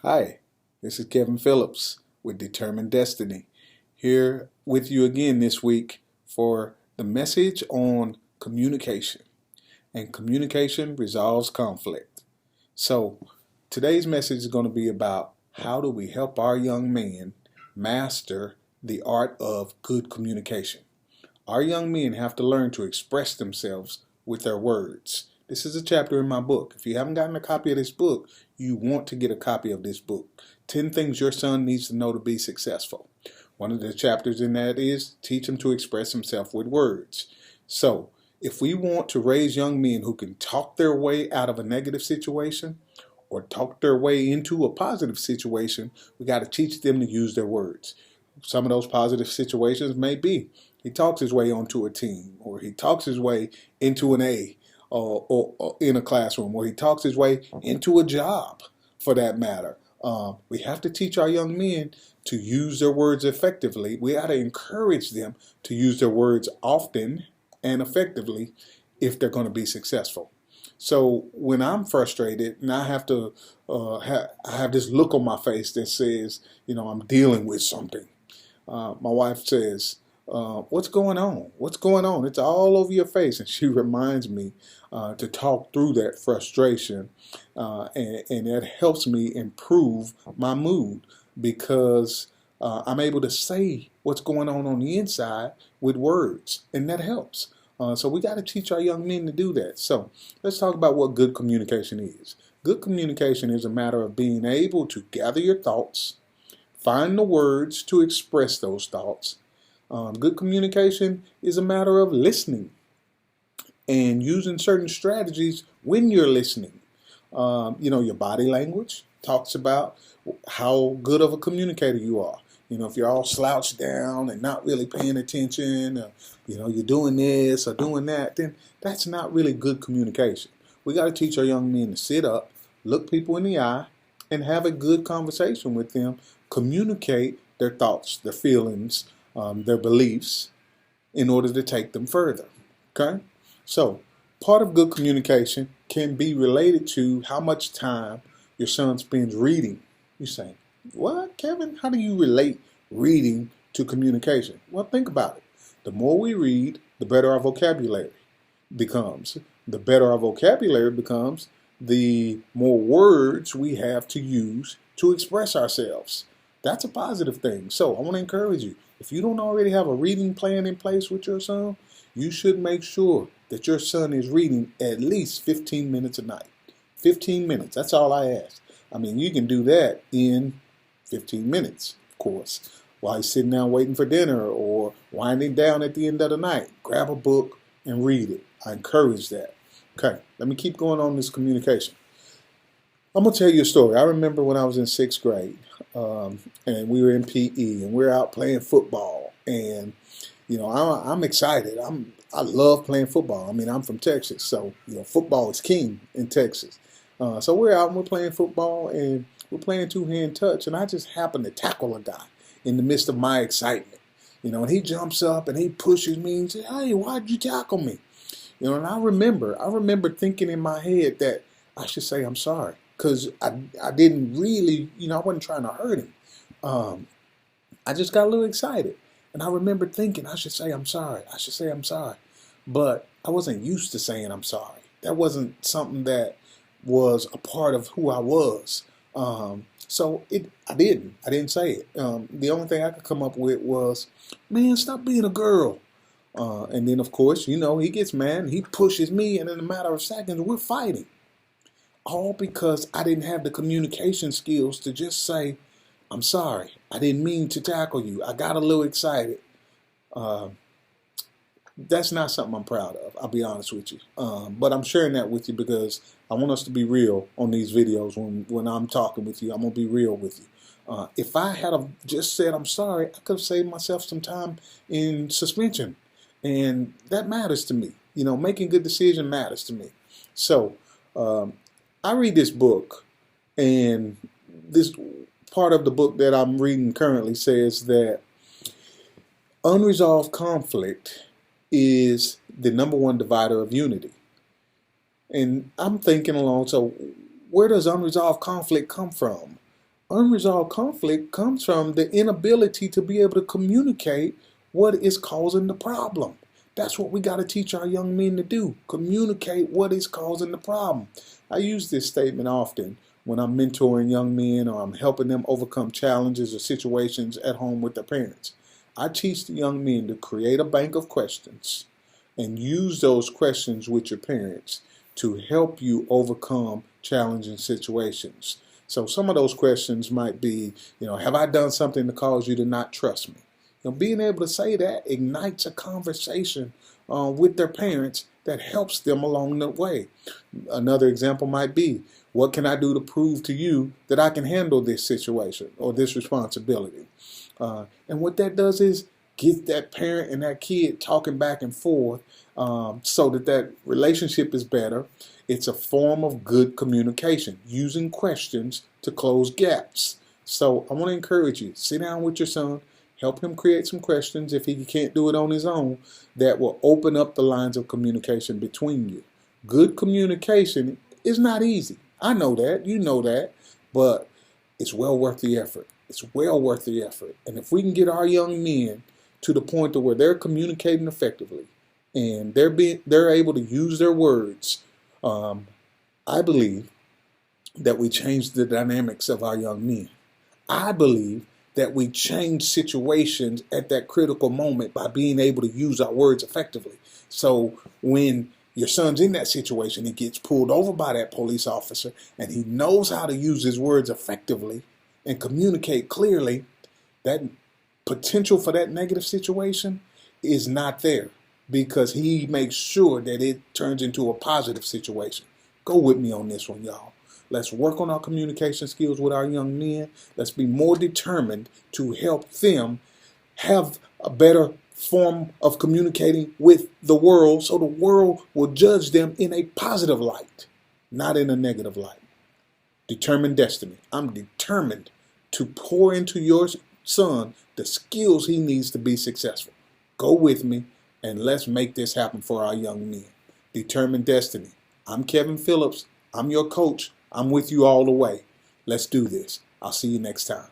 Hi, this is Kevin Phillips with Determined Destiny, here with you again this week for the message on communication. And communication resolves conflict. So, today's message is going to be about how do we help our young men master the art of good communication. Our young men have to learn to express themselves with their words. This is a chapter in my book. If you haven't gotten a copy of this book, you want to get a copy of this book. 10 things your son needs to know to be successful. One of the chapters in that is teach him to express himself with words. So, if we want to raise young men who can talk their way out of a negative situation or talk their way into a positive situation, we got to teach them to use their words. Some of those positive situations may be he talks his way onto a team, or he talks his way into an A, or in a classroom, or he talks his way into a job, for that matter. We have to teach our young men to use their words effectively. We got to encourage them to use their words often and effectively if they're going to be successful. So when I'm frustrated and I have to I have this look on my face that says, I'm dealing with something. My wife says, what's going on? What's going on? It's all over your face. And she reminds me to talk through that frustration. And that helps me improve my mood because I'm able to say what's going on the inside with words. And that helps. So we got to teach our young men to do that. So let's talk about what good communication is. Good communication is a matter of being able to gather your thoughts, find the words to express those thoughts. Good communication is a matter of listening and using certain strategies when you're listening. Your body language talks about how good of a communicator you are. If you're all slouched down and not really paying attention, you're doing this or doing that, then that's not really good communication. We got to teach our young men to sit up, look people in the eye, and have a good conversation with them, communicate their thoughts, their feelings, their beliefs in order to take them further. Okay? So, part of good communication can be related to how much time your son spends reading. You say, what, Kevin? How do you relate reading to communication? Well, think about it. The more we read, the better our vocabulary becomes. The better our vocabulary becomes, the more words we have to use to express ourselves. That's a positive thing. So I want to encourage you. If you don't already have a reading plan in place with your son, you should make sure that your son is reading at least 15 minutes a night. 15 minutes. That's all I ask. I mean, you can do that in 15 minutes, of course, while he's sitting down waiting for dinner or winding down at the end of the night. Grab a book and read it. I encourage that. Okay, let me keep going on this communication. I'm going to tell you a story. I remember when I was in 6th grade, and we were in PE, and we were out playing football. And, I'm excited. I love playing football. I mean, I'm from Texas, so, football is king in Texas. So we're out and we're playing football, and we're playing two-hand touch, and I just happened to tackle a guy in the midst of my excitement. And he jumps up and he pushes me and says, hey, why'd you tackle me? And I remember thinking in my head that I should say I'm sorry. Because I didn't really, I wasn't trying to hurt him. I just got a little excited. And I remember thinking, I should say I'm sorry. I should say I'm sorry. But I wasn't used to saying I'm sorry. That wasn't something that was a part of who I was. So I didn't say it. The only thing I could come up with was, man, stop being a girl. And then, of course, he gets mad and he pushes me. And in a matter of seconds, we're fighting. All because I didn't have the communication skills to just say, I'm sorry. I didn't mean to tackle you. I got a little excited. That's not something I'm proud of, I'll be honest with you. But I'm sharing that with you because I want us to be real on these videos. When I'm talking with you, I'm going to be real with you. If I had just said I'm sorry, I could have saved myself some time in suspension. And that matters to me. Making good decisions matters to me. So, I read this book, and this part of the book that I'm reading currently says that unresolved conflict is the number one divider of unity. And I'm thinking along, so where does unresolved conflict come from? Unresolved conflict comes from the inability to be able to communicate what is causing the problem. That's what we got to teach our young men to do. Communicate what is causing the problem. I use this statement often when I'm mentoring young men or I'm helping them overcome challenges or situations at home with their parents. I teach the young men to create a bank of questions and use those questions with your parents to help you overcome challenging situations. So some of those questions might be, have I done something to cause you to not trust me? Being able to say that ignites a conversation with their parents that helps them along the way. Another example might be, what can I do to prove to you that I can handle this situation or this responsibility? And what that does is get that parent and that kid talking back and forth so that relationship is better. It's a form of good communication, using questions to close gaps. So I want to encourage you, sit down with your son, help him create some questions if he can't do it on his own that will open up the lines of communication between you. Good communication is not easy. I know that, you know that, but it's well worth the effort. It's well worth the effort. And if we can get our young men to the point to where they're communicating effectively and they're able to use their words, I believe that we change the dynamics of our young men. I believe that we change situations at that critical moment by being able to use our words effectively. So when your son's in that situation, he gets pulled over by that police officer and he knows how to use his words effectively and communicate clearly, that potential for that negative situation is not there because he makes sure that it turns into a positive situation. Go with me on this one, y'all. Let's work on our communication skills with our young men. Let's be more determined to help them have a better form of communicating with the world so the world will judge them in a positive light, not in a negative light. Determined destiny. I'm determined to pour into your son the skills he needs to be successful. Go with me and let's make this happen for our young men. Determined destiny. I'm Kevin Phillips. I'm your coach. I'm with you all the way. Let's do this. I'll see you next time.